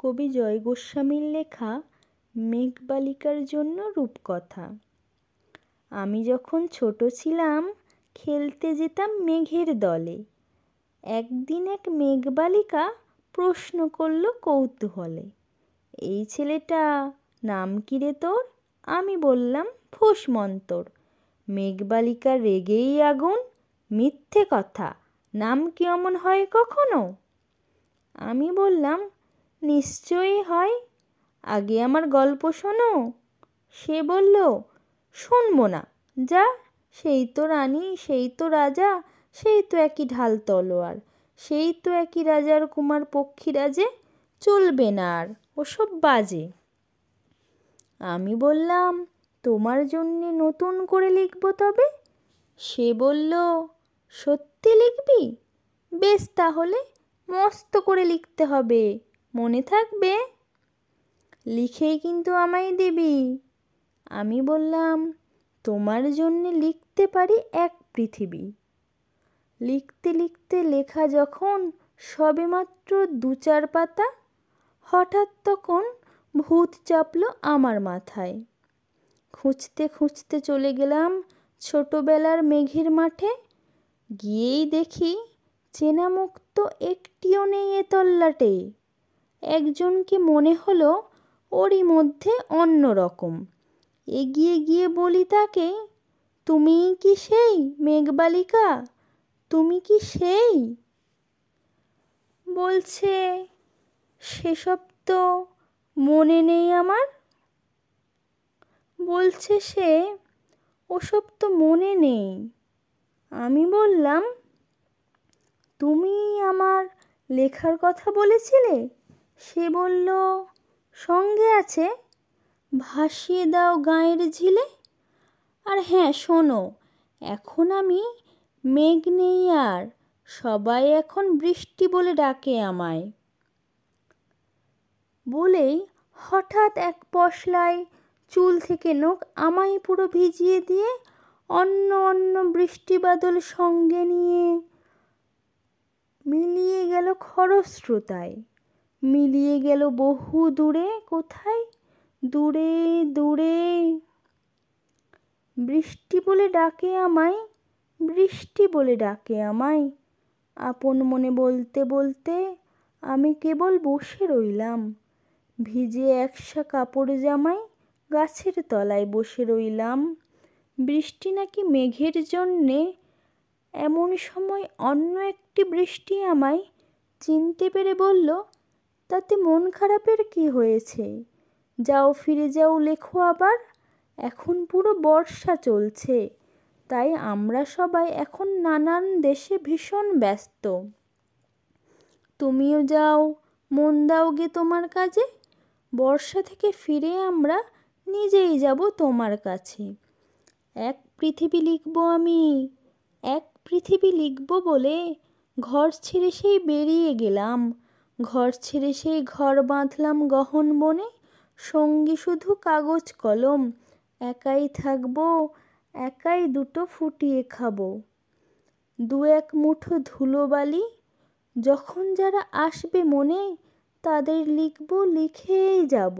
কবি জয় গোস্বামীর লেখা মেঘবালিকার জন্য রূপকথা। আমি যখন ছোট ছিলাম খেলতে যেতাম মেঘের দলে। একদিন এক মেঘবালিকা প্রশ্ন করল কৌতূহলে, এই ছেলেটা নাম কি রে তোর? আমি বললাম ফুসমন্তর। মেঘবালিকা রেগেই আগুন, মিথ্যে কথা, নাম কি অমন হয় কখনো? আমি বললাম নিশ্চয়ই হয়, আগে আমার গল্প শোনো। সে বলল শুনবো না, যা, সেই তো রানী, সেই তো রাজা, সেই তো একই ঢাল তলোয়ার, সেই তো একই রাজার কুমার পক্ষীরাজে, চলবে না আর ওসব বাজে। আমি বললাম তোমার জন্যে নতুন করে লিখবো তবে। সে বলল সত্যি লিখবি? বেশ, তাহলে মস্ত করে লিখতে হবে, মনে থাকবে? লিখেই কিন্তু আমায় দিবি। আমি বললাম তোমার জন্যে লিখতে পারি এক পৃথিবী। লিখতে লিখতে লেখা যখন সবেমাত্র 2-4 পাতা, হঠাৎ তখন ভূত চাপলো আমার মাথায়। খুঁজতে খুঁজতে চলে গেলাম ছোটবেলার মেঘের মাঠে। গিয়েই দেখি চেনা মুখ তো একটিও নেই এ তল্লাটে। একজনকে মনে হলো ওরই মধ্যে অন্য রকম। এগিয়ে গিয়ে বলি তাকে, তুমিই কি সেই মেঘবালিকা? তুমি কি সেই? বলছে সেসব তো মনে নেই আমার। বলছে সে ওসব তো মনে নেই। আমি বললাম তুমি আমার লেখার কথা বলেছিলে? সে বলল সঙ্গে আছে, ভাসিয়ে দাও গাঁয়ের ঝিলে। আর হ্যাঁ শোনো, এখন আমি মেঘ নেই আর, সবাই এখন বৃষ্টি বলে ডাকে আমায়। বলেই হঠাৎ এক পশলায় চুল থেকে নখ আমায় পুরো ভিজিয়ে দিয়ে অন্য অন্য বৃষ্টি বাদল সঙ্গে নিয়ে মিলিয়ে গেল খরস্রোতায়, মিলিয়ে গেল বহু দূরে, কোথায়? দূরে দূরে। বৃষ্টি বলে ডাকে আমায়, বৃষ্টি বলে ডাকে আমায়। আপন মনে বলতে বলতে আমি কেবল বসে রইলাম, ভিজে একসা কাপড় জামায় গাছের তলায় বসে রইলাম। বৃষ্টি নাকি মেঘের জন্যে, এমন সময় অন্য একটি বৃষ্টি আমায় চিনতে পেরে বলল, তাতে মন খারাপের কি হয়েছে? যাও, ফিরে যাও, লেখো আবার। এখন পুরো বর্ষা চলছে, তাই আমরা সবাই এখন নানান দেশে ভীষণ ব্যস্ত। তুমিও যাও, মন দাও গে তোমার কাজে। বর্ষা থেকে ফিরে আমরা নিজেই যাব তোমার কাছে। এক পৃথিবী লিখব আমি, এক পৃথিবী লিখব বলে ঘর ছেড়ে সেই বেরিয়ে গেলাম। ঘর ছেড়ে সেই ঘর বাঁধলাম গহন বনে, সঙ্গী শুধু কাগজ কলম। একাই থাকবো, একাই দুটো ফুটিয়ে খাবো। 2-1 মুঠো ধুলোবালি, যখন যারা আসবে মনে তাদের লিখব, লিখেই যাব।